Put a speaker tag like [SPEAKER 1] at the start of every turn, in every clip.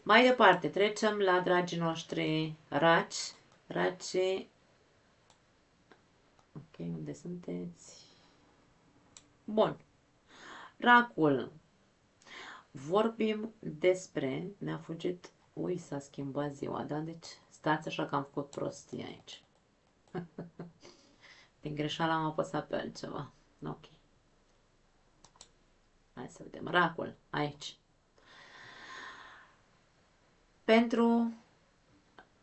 [SPEAKER 1] Mai departe, trecem la dragii noștri raci. Raci. Ok, unde sunteți? Bun. Racul. Vorbim despre... Mi-a fugit... Ui, s-a schimbat ziua, da? Deci stați așa că am făcut prostie aici. Din greșeală am apăsat pe altceva. Ok. Hai să vedem. Racul. Aici. Pentru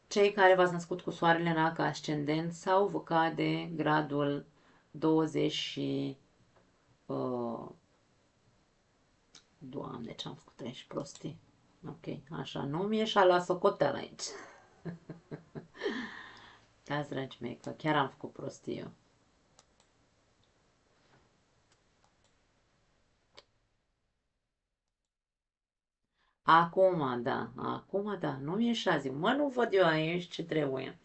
[SPEAKER 1] cei care v-ați născut cu soarele în rac ascendent sau vă cade gradul 20 și... Doamne, ce-am făcut aici prostii. Ok, așa, nu mi ieșa la socoteală aici. Dați, dragii mei, că chiar am făcut prostii eu. Acum da, nu mi ieșa zi. Mă, nu văd eu aici ce trebuie.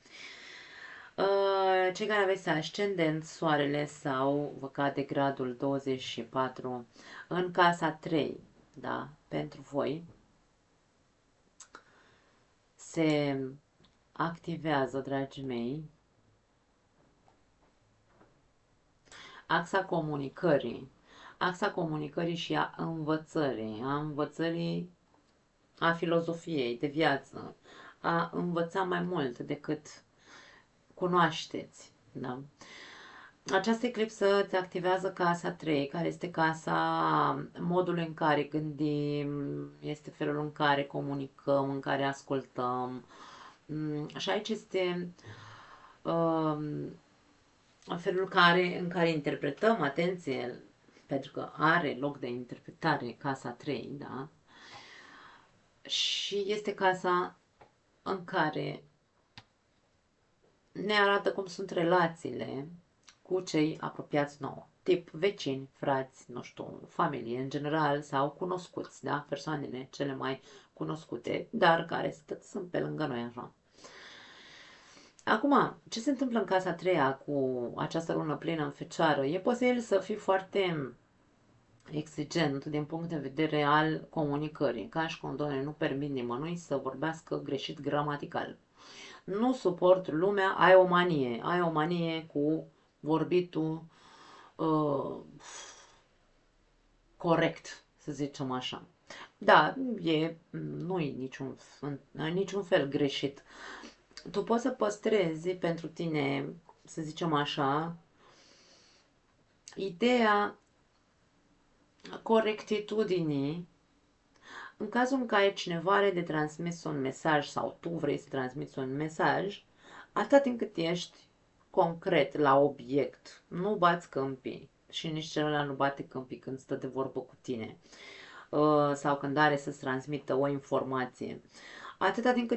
[SPEAKER 1] Cei care aveți ascendent soarele sau vă cade gradul 24 în casa 3, da, pentru voi, se activează, dragii mei, axa comunicării. Axa comunicării și a învățării, a filozofiei de viață, a învăța mai mult decât cunoașteți. Da? Această eclipsă îți activează casa 3, care este casa modului în care gândim, este felul în care comunicăm, în care ascultăm. Și aici este felul în care interpretăm, atenție, pentru că are loc de interpretare casa 3, da? Și este casa în care ne arată cum sunt relațiile cu cei apropiați nouă, tip vecini, frați, nu știu, familie în general sau cunoscuți, da? Persoanele cele mai cunoscute, dar care sunt pe lângă noi așa. Acum, ce se întâmplă în casa a treia cu această lună plină în fecioară? E posibil să fii foarte exigent din punct de vedere al comunicării, ca și cum, doamne, nu permit nimănui să vorbească greșit gramatical. Nu suport lumea, ai o manie cu vorbitul uh, corect, să zicem așa. Da, nu e niciun fel greșit. Tu poți să păstrezi pentru tine, să zicem așa, ideea corectitudinii în cazul în care cineva are de transmis un mesaj sau tu vrei să transmiți un mesaj, atât timp cât ești concret la obiect, nu bați câmpii și nici celălalt nu bate câmpii când stă de vorbă cu tine sau când are să-ți transmită o informație. Atâta timp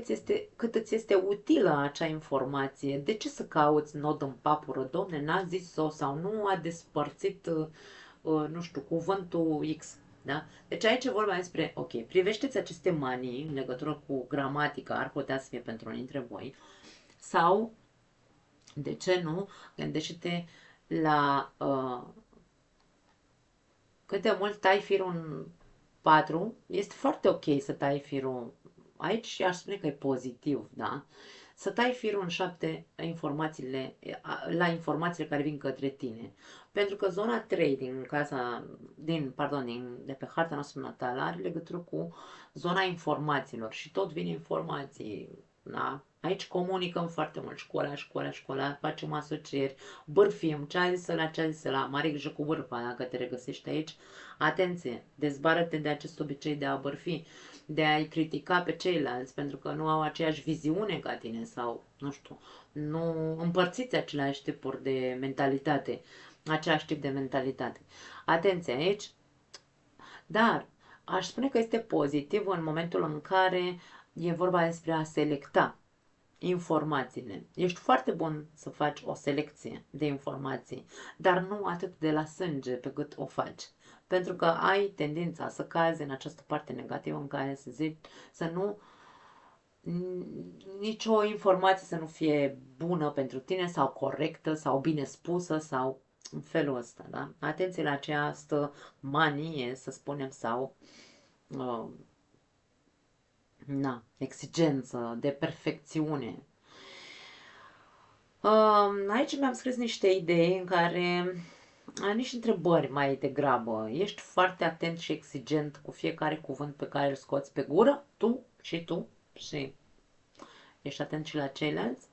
[SPEAKER 1] cât îți este utilă acea informație, de ce să cauți nod în papură? Domne, n-a zis-o sau nu a despărțit, nu știu, cuvântul X. Da? Deci aici e vorba despre, ok, privește-ți aceste manii în legătură cu gramatica, ar putea să fie pentru unii dintre voi, sau, de ce nu, gândește-te la cât de mult tai firul în 4, este foarte ok să tai firul, aici aș spune că e pozitiv, da? Să tai firul în 7 la informațiile care vin către tine. Pentru că zona 3 de pe harta noastră natală are legătură cu zona informațiilor și tot vin informații, da? Aici comunicăm foarte mult, școala, facem asocieri, bârfim, ce a zis ăla, mare grijă cu bârfa dacă te regăsești aici. Atenție, dezbară-te de acest obicei de a bârfi, de a-i critica pe ceilalți, pentru că nu au aceeași viziune ca tine sau, nu știu, nu împărțiți aceleași tipuri de mentalitate, același tip de mentalitate. Atenție aici, dar aș spune că este pozitiv în momentul în care e vorba despre a selecta informațiile. Ești foarte bun să faci o selecție de informații, dar nu atât de la sânge pe cât o faci. Pentru că ai tendința să cazi în această parte negativă în care să zici, să nu nicio informație să nu fie bună pentru tine sau corectă sau bine spusă sau în felul ăsta, da? Atenție la această manie, să spunem, sau Na, exigență, de perfecțiune. Aici mi-am scris niște idei în care niște întrebări mai degrabă. Ești foarte atent și exigent cu fiecare cuvânt pe care îl scoți pe gură? Tu și ești atent și la ceilalți?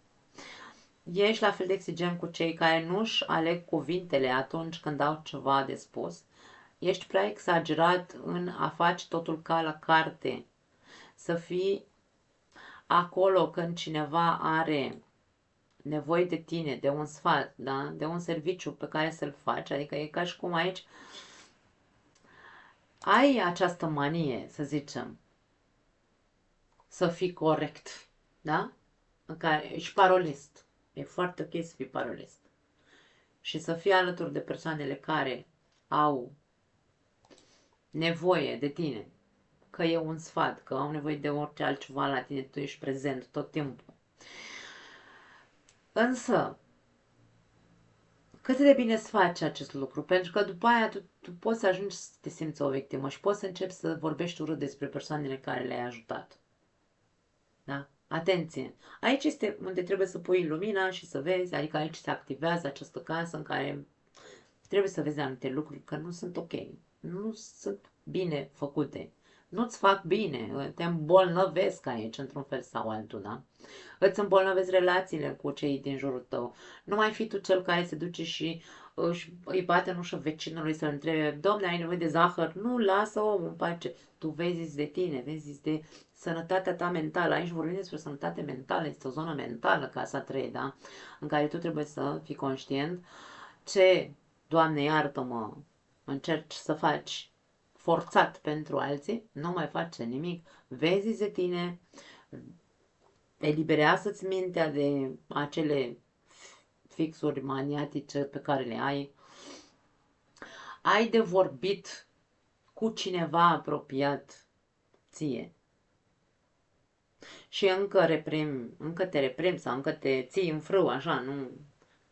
[SPEAKER 1] Ești la fel de exigent cu cei care nu-și aleg cuvintele atunci când au ceva de spus? Ești prea exagerat în a face totul ca la carte, să fii acolo când cineva are nevoie de tine, de un sfat, da? De un serviciu pe care să-l faci, adică e ca și cum aici ai această manie, să zicem, să fii corect, da? În care ești parolist. E foarte ok să fii parolist. Și să fii alături de persoanele care au nevoie de tine, că e un sfat, că au nevoie de orice altceva la tine, tu ești prezent tot timpul. Însă, cât de bine să faci acest lucru, pentru că după aia tu poți să ajungi să te simți o victimă și poți să începi să vorbești urât despre persoanele care le-ai ajutat. Da? Atenție! Aici este unde trebuie să pui lumina și să vezi, adică aici se activează această casă în care trebuie să vezi anumite lucruri că nu sunt ok, nu sunt bine făcute, nu-ți fac bine, te îmbolnăvesc aici într-un fel sau altul, da? Îți îmbolnăvezi relațiile cu cei din jurul tău. Nu mai fi tu cel care se duce și îi bate în ușă vecinului să-l întrebe, domne, ai nevoie de zahăr? Nu, lasă omul în pace. Tu vezi de tine, vezi de sănătatea ta mentală. Aici vorbim despre sănătate mentală, este o zonă mentală, casa 3, da? În care tu trebuie să fii conștient ce, Doamne iartă-mă, încerci să faci forțat pentru alții, nu mai face nimic, vezi de tine, eliberează-ți mintea de acele fixuri maniatice pe care le ai, ai de vorbit cu cineva apropiat ție și încă te reprimi sau încă te ții în frâu, așa, nu,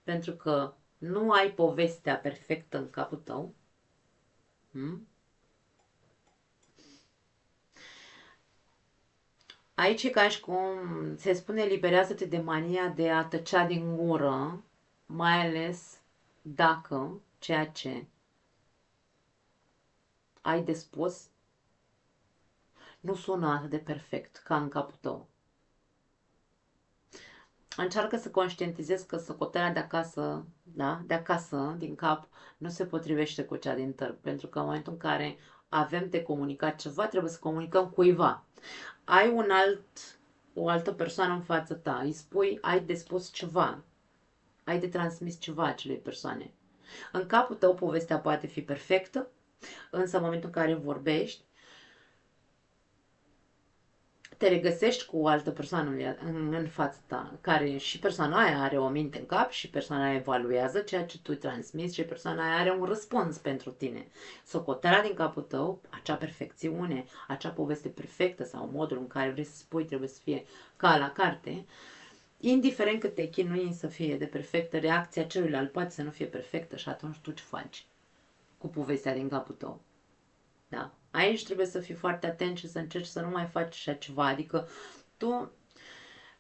[SPEAKER 1] pentru că nu ai povestea perfectă în capul tău. Hmm? Aici e ca și cum se spune eliberează-te de mania de a tăcea din gură, mai ales dacă ceea ce ai de spus nu sună atât de perfect ca în capul tău. Încearcă să conștientizezi că socoteala de acasă, da? De acasă, din cap, nu se potrivește cu cea din târg, pentru că în momentul în care avem de comunicat ceva, trebuie să comunicăm cuiva. Ai o altă persoană în fața ta, îi spui, ai de spus ceva, ai de transmis ceva acelei persoane. În capul tău povestea poate fi perfectă, însă în momentul în care vorbești, te regăsești cu o altă persoană în fața ta, care și persoana aia are o minte în cap și persoana aia evaluează ceea ce tu îi transmiți și persoana aia are un răspuns pentru tine. Socoteala din capul tău, acea perfecțiune, acea poveste perfectă sau modul în care vrei să spui trebuie să fie ca la carte, indiferent cât te chinui să fie de perfectă, reacția celuilalt poate să nu fie perfectă și atunci tu ce faci cu povestea din capul tău? Da. Aici trebuie să fii foarte atent și să încerci să nu mai faci așa ceva, adică tu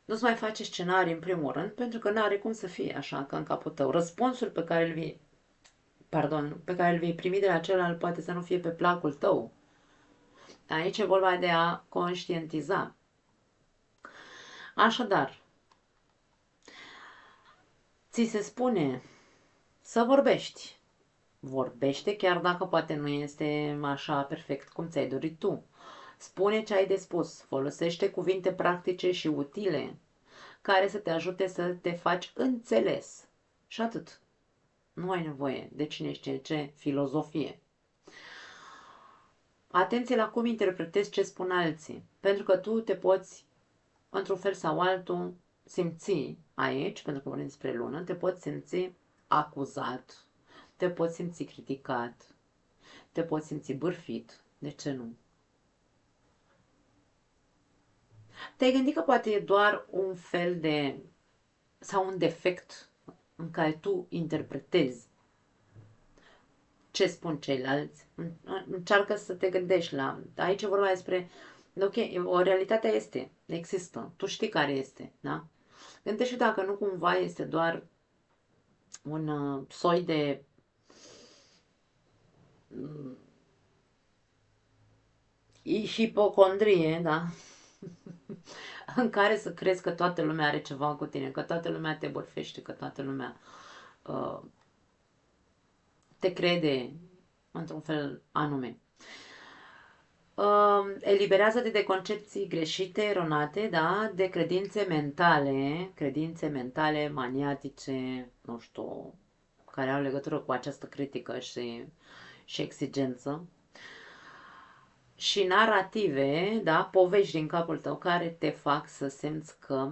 [SPEAKER 1] nu-ți mai faci scenarii în primul rând, pentru că n-are cum să fie așa ca în capul tău. Răspunsul pe care îl vei primi de la celălalt poate să nu fie pe placul tău. Aici e vorba de a conștientiza. Așadar, ți se spune să vorbești. Vorbește chiar dacă poate nu este așa perfect cum ți-ai dorit tu. Spune ce ai de spus, folosește cuvinte practice și utile care să te ajute să te faci înțeles. Și atât. Nu ai nevoie de cine știe ce filozofie. Atenție la cum interpretezi ce spun alții, pentru că tu te poți, într-un fel sau altul, simți aici, pentru că vorbim despre lună, te poți simți acuzat, te poți simți criticat, te poți simți bârfit. De ce nu? Te-ai gândit că poate e doar un fel de sau un defect în care tu interpretezi ce spun ceilalți? Încearcă să te gândești la... Aici e vorba despre Ok, o realitate este, există, tu știi care este, da? Gândește dacă nu cumva este doar un soi de mm, hipocondrie, da? În care să crezi că toată lumea are ceva cu tine, că toată lumea te bărfește, că toată lumea uh, te crede într-un fel anume. Eliberează-te de concepții greșite, eronate, da? De credințe mentale maniatice, nu știu, care au legătură cu această critică și exigență. Și narrative, da? Povești din capul tău care te fac să simți că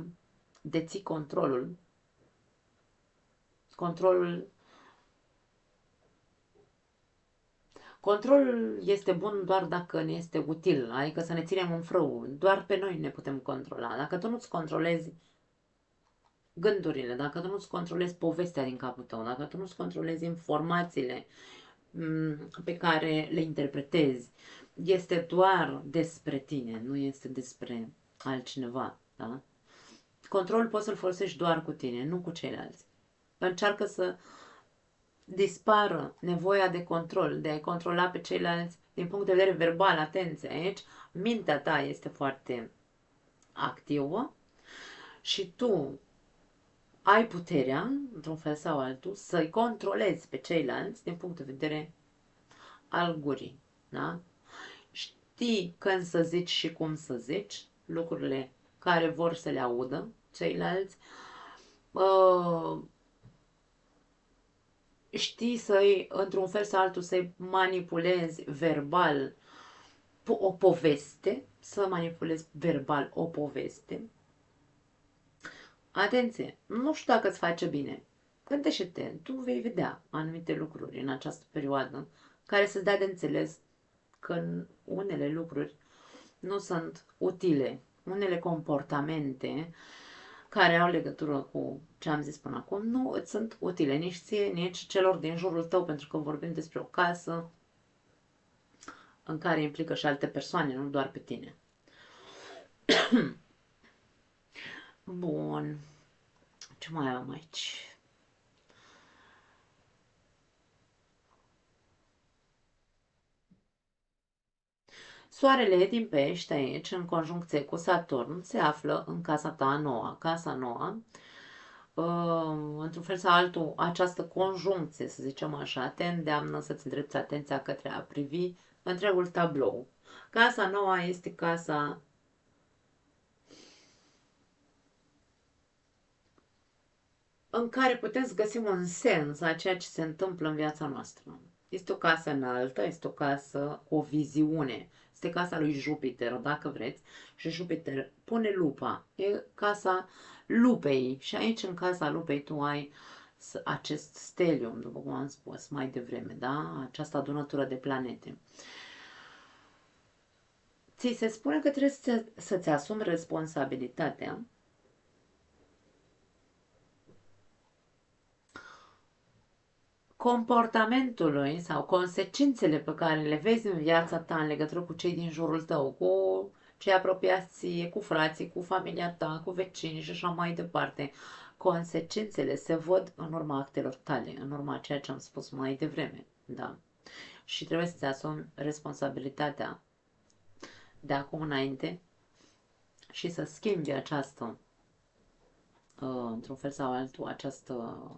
[SPEAKER 1] deții controlul. Controlul este bun doar dacă ne este util, adică să ne ținem în frâu. Doar pe noi ne putem controla. Dacă tu nu-ți controlezi gândurile, dacă tu nu-ți controlezi povestea din capul tău, dacă tu nu-ți controlezi informațiile pe care le interpretezi, este doar despre tine, nu este despre altcineva. Da? Controlul poți să-l folosești doar cu tine, nu cu ceilalți. Încearcă să dispară nevoia de control, de a-i controla pe ceilalți din punct de vedere verbal, atenție aici, mintea ta este foarte activă și tu ai puterea, într-un fel sau altul, să-i controlezi pe ceilalți din punct de vedere al gurii. Da? Știi când să zici și cum să zici lucrurile care vor să le audă ceilalți. Uh, Știi să-i, într-un fel sau altul, să-i manipulezi verbal o poveste, să manipulezi verbal o poveste. Atenție, nu știu dacă îți face bine. Gândește-te, tu vei vedea anumite lucruri în această perioadă care să-ți dea de înțeles că unele lucruri nu sunt utile, unele comportamente care au legătură cu ce am zis până acum, nu îți sunt utile nici ție, nici celor din jurul tău, pentru că vorbim despre o casă în care implică și alte persoane, nu doar pe tine. Bun, ce mai am aici? Soarele din pești aici, în conjuncție cu Saturn, se află în casa ta nouă. Casa nouă, într-un fel sau altul, această conjuncție, să zicem așa, te îndeamnă să-ți îndrepți atenția către a privi întregul tablou. Casa nouă este casa în care putem găsi un sens a ceea ce se întâmplă în viața noastră. Este o casă înaltă, este o casă cu o viziune. Este casa lui Jupiter, dacă vreți. Și Jupiter pune lupa. E casa lupei. Și aici, în casa lupei, tu ai acest stelium, după cum am spus mai devreme, da? Această adunătură de planete. Ți se spune că trebuie să-ți asumi responsabilitatea comportamentului sau consecințele pe care le vezi în viața ta în legătură cu cei din jurul tău, cu cei apropiați ție, cu frații, cu familia ta, cu vecinii și așa mai departe. Consecințele se văd în urma actelor tale, în urma ceea ce am spus mai devreme. Da. Și trebuie să-ți asumi responsabilitatea de acum înainte și să schimbi această, într-un fel sau altul, această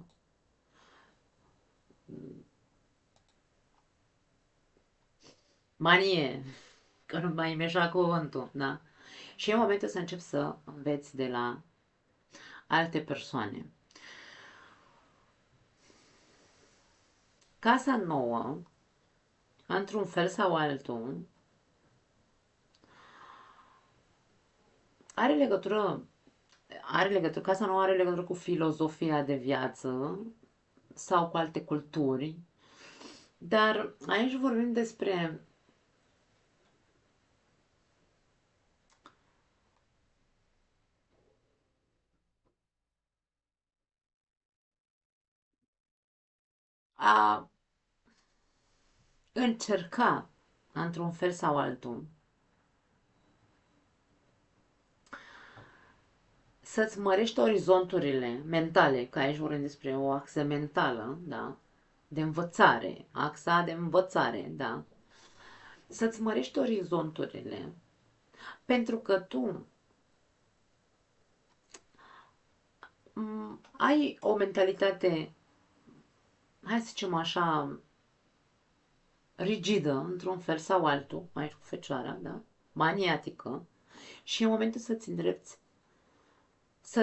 [SPEAKER 1] manie, că nu mai meșa cuvântul, da? Și e momentul să începi să înveți de la alte persoane. Casa nouă, într-un fel sau altul, are legătură, casa nouă are legătură cu filozofia de viață sau cu alte culturi, dar aici vorbim despre a încerca, într-un fel sau altul, să-ți mărești orizonturile mentale, că aici vorbim despre o axă mentală, da? De învățare, axa de învățare, da? Să-ți mărești orizonturile, pentru că tu ai o mentalitate, hai să zicem așa, rigidă, într-un fel sau altul, aici cu fecioara, da? Maniatică, și în momentul să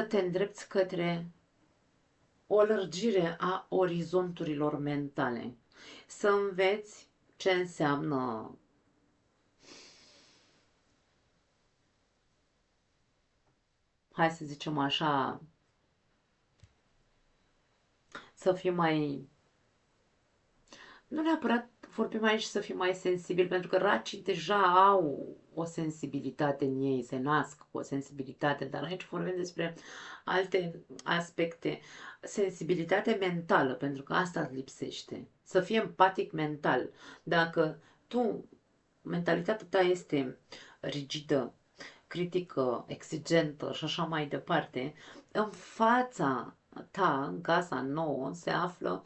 [SPEAKER 1] te îndrepți către o lărgire a orizonturilor mentale, să înveți ce înseamnă, hai să zicem așa, să fii mai, nu neapărat vorbim aici să fii mai sensibil, pentru că racii deja au o sensibilitate în ei, se nasc cu o sensibilitate, dar aici vorbim despre alte aspecte. Sensibilitate mentală, pentru că asta îți lipsește. Să fii empatic mental. Dacă tu, mentalitatea ta este rigidă, critică, exigentă și așa mai departe, în fața ta, în casa nouă, se află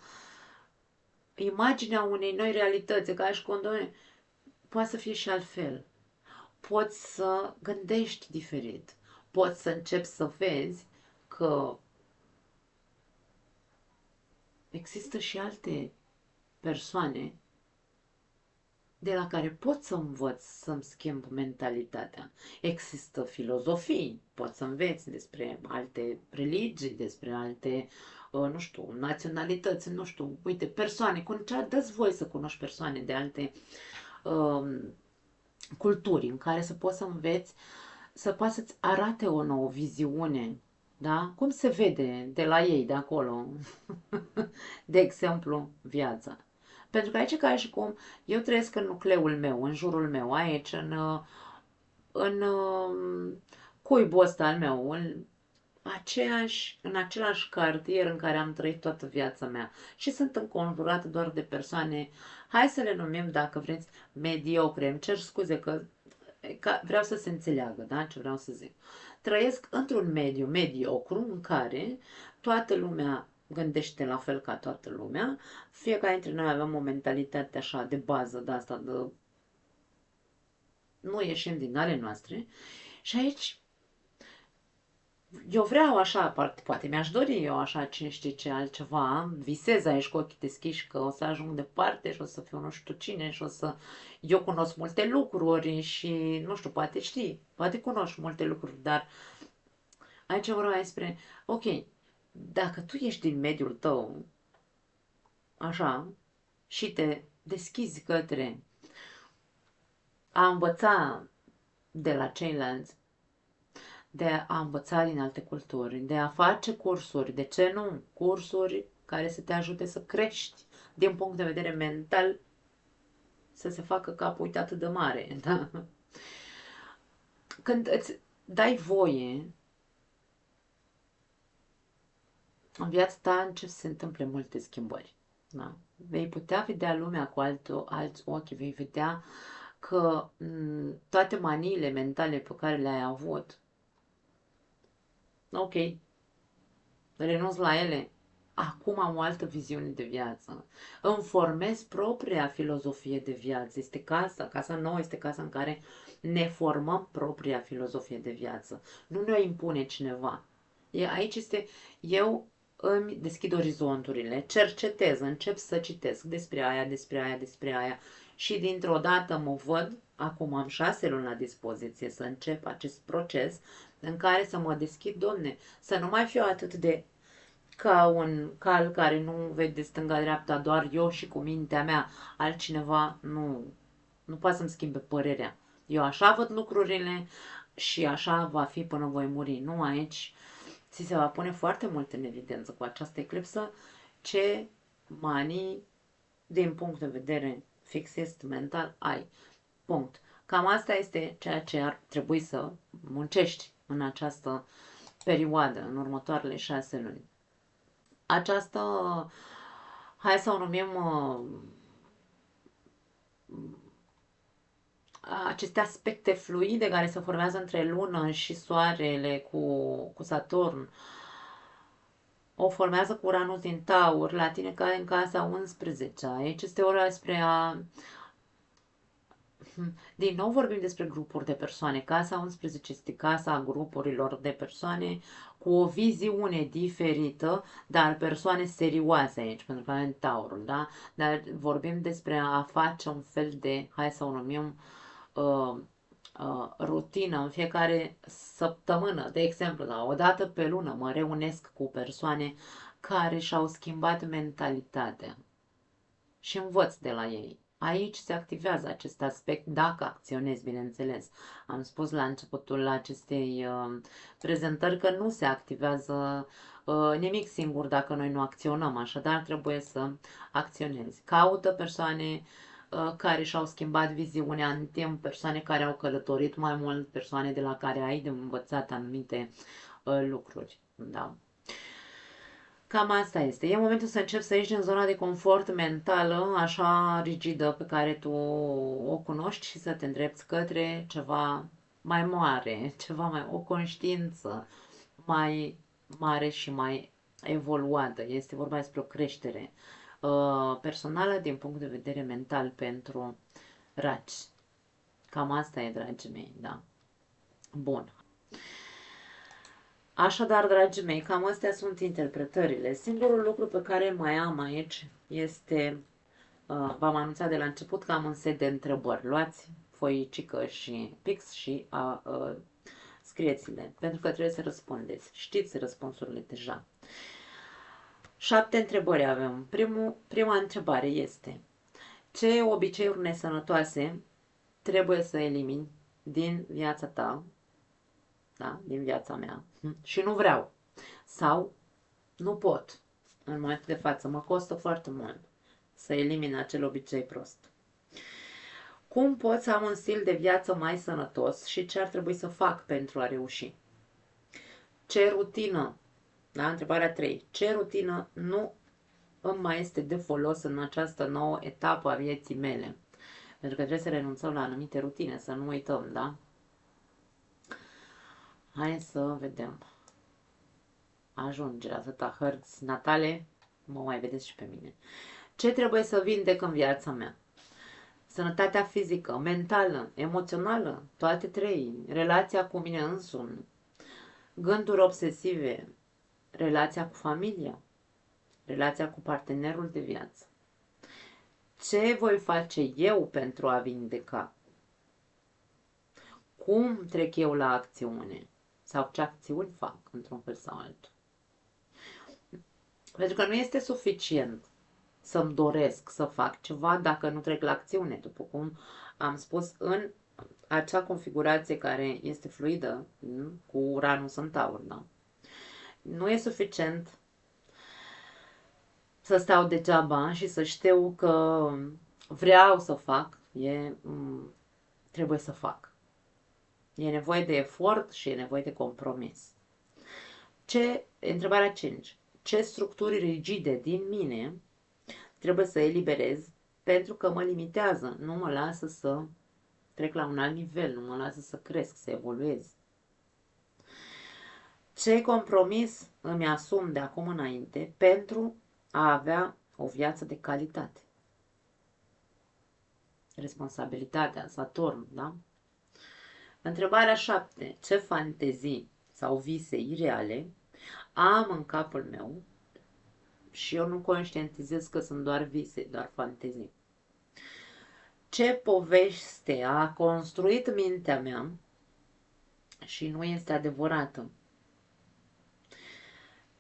[SPEAKER 1] imaginea unei noi realități, ca și cum, doamne, poate să fie și altfel. Poți să gândești diferit. Poți să începi să vezi că există și alte persoane de la care pot să învăț să-mi schimb mentalitatea. Există filozofii, poți să înveți despre alte religii, despre alte, nu știu, naționalități, nu știu, uite, persoane, dă-ți voie să cunoști persoane de alte culturi în care să poți să înveți, să poți să-ți arate o nouă viziune, da? Cum se vede de la ei, de acolo, de exemplu, viața. Pentru că aici, ca și cum, eu trăiesc în nucleul meu, în jurul meu, aici, în cuibul ăsta al meu, în același cartier în care am trăit toată viața mea și sunt înconjurată doar de persoane, hai să le numim, dacă vreți, mediocre. Îmi cer scuze că vreau să se înțeleagă, da, ce vreau să zic. Trăiesc într-un mediu mediocru în care toată lumea gândește la fel ca toată lumea, fiecare dintre noi avem o mentalitate așa de bază, de asta, de nu ieșim din ale noastre și aici eu vreau așa, poate mi-aș dori eu așa, cine știe ce altceva, visez aici cu ochii deschiși că o să ajung departe și o să fiu nu știu cine și o să... Eu cunosc multe lucruri și, nu știu, poate știi, poate cunoști multe lucruri, dar aici vorba despre, ok, dacă tu ești din mediul tău, așa, și te deschizi către a învăța de la ceilalți, de a învăța din alte culturi, de a face cursuri, de ce nu? Cursuri care să te ajute să crești din punct de vedere mental, să se facă capul uite atât de mare. Da? Când îți dai voie, în viața ta încep să se întâmple multe schimbări. Da? Vei putea vedea lumea cu alți ochi, vei vedea că toate maniile mentale pe care le-ai avut, ok, renunț la ele. Acum am o altă viziune de viață. Îmi formez propria filozofie de viață. Este casa nouă este casa în care ne formăm propria filozofie de viață. Nu ne-o impune cineva. Aici este, eu îmi deschid orizonturile, cercetez, încep să citesc despre aia, despre aia, despre aia și dintr-o dată mă văd, acum am 6 luni la dispoziție să încep acest proces în care să mă deschid, domne, să nu mai fiu atât de ca un cal care nu vede stânga-dreapta, doar eu și cu mintea mea, altcineva nu poate să-mi schimbe părerea. Eu așa văd lucrurile și așa va fi până voi muri. Nu, aici ți se va pune foarte mult în evidență cu această eclipsă ce manii din punct de vedere fixist mental ai. Punct. Cam asta este ceea ce ar trebui să muncești în această perioadă, în următoarele 6 luni. Această, hai să o numim, aceste aspecte fluide care se formează între lună și soarele cu Saturn, o formează cu Uranus din Taur, la tine ca în casa 11. Aici este ora despre a... Din nou vorbim despre grupuri de persoane. Casa 11 este casa grupurilor de persoane cu o viziune diferită, dar persoane serioase aici, pentru că avem Taurul, da? Dar vorbim despre a face un fel de, hai să o numim, uh, rutină în fiecare săptămână. De exemplu, da, o dată pe lună mă reunesc cu persoane care și-au schimbat mentalitatea și învăț de la ei. Aici se activează acest aspect dacă acționezi, bineînțeles. Am spus la începutul acestei prezentări că nu se activează nimic singur dacă noi nu acționăm, așadar trebuie să acționezi. Caută persoane care și-au schimbat viziunea în timp, persoane care au călătorit mai mult, persoane de la care ai de învățat anumite lucruri. Da. Cam asta este. E momentul să începi să ieși din zona de confort mentală, așa rigidă, pe care tu o cunoști și să te îndrepți către ceva mai mare, ceva mai, o conștiință mai mare și mai evoluată. Este vorba despre o creștere personală din punct de vedere mental pentru raci. Cam asta e, dragii mei, da. Bun. Așadar, dragii mei, cam astea sunt interpretările. Singurul lucru pe care mai am aici este, v-am anunțat de la început că am un set de întrebări. Luați foicică și pix și scrieți-le, pentru că trebuie să răspundeți. Știți răspunsurile deja. 7 întrebări avem. Prima întrebare este: ce obiceiuri nesănătoase trebuie să elimini din viața ta, da, din viața mea, și nu vreau sau nu pot în momentul de față, mă costă foarte mult să elimin acel obicei prost. Cum pot să am un stil de viață mai sănătos și ce ar trebui să fac pentru a reuși? Ce rutină, da, întrebarea 3, ce rutină nu îmi mai este de folos în această nouă etapă a vieții mele? Pentru că trebuie să renunțăm la anumite rutine, să nu uităm, da? Hai să vedem. Ajunge atâta hărți natale, mă mai vedeți și pe mine. Ce trebuie să vindec în viața mea? Sănătatea fizică, mentală, emoțională, toate trei, relația cu mine însumi, gânduri obsesive, relația cu familia, relația cu partenerul de viață. Ce voi face eu pentru a vindeca? Cum trec eu la acțiune? Sau ce acțiuni fac, într-un fel sau altul? Pentru că nu este suficient să-mi doresc să fac ceva dacă nu trec la acțiune, după cum am spus în acea configurație care este fluidă, cu Uranus în Taur, da? Nu e suficient să stau degeaba și să știu că vreau să fac, trebuie să fac. E nevoie de efort și e nevoie de compromis. Întrebarea 5. Ce structuri rigide din mine trebuie să eliberez pentru că mă limitează, nu mă lasă să trec la un alt nivel, nu mă lasă să cresc, să evoluez? Ce compromis îmi asum de acum înainte pentru a avea o viață de calitate? Responsabilitatea, Saturn, da? Întrebarea 7. Ce fantezii sau vise ireale am în capul meu și eu nu conștientizez că sunt doar vise, doar fantezii? Ce poveste a construit mintea mea și nu este adevărată?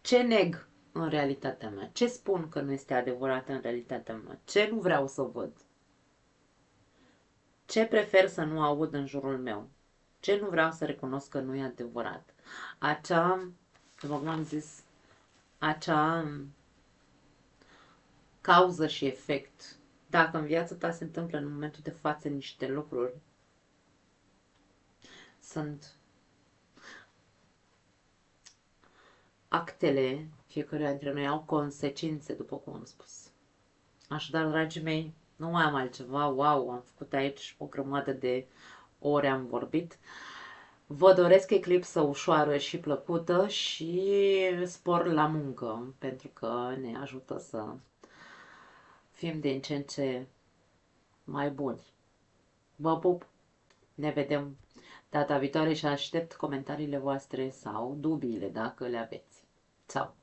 [SPEAKER 1] Ce neg în realitatea mea? Ce spun că nu este adevărată în realitatea mea? Ce nu vreau să văd? Ce prefer să nu aud în jurul meu? Ce nu vreau să recunosc că nu e adevărat? După cum am zis, acea cauză și efect. Dacă în viața ta se întâmplă în momentul de față niște lucruri, sunt actele fiecăruia dintre noi, au consecințe, după cum am spus. Așadar, dragii mei, Nu mai am altceva. Wow, am făcut aici o grămadă de ore, am vorbit. Vă doresc eclipsă ușoară și plăcută și spor la muncă, pentru că ne ajută să fim din ce în ce mai buni. Vă pup! Ne vedem data viitoare și aștept comentariile voastre sau dubiile dacă le aveți. Ciao!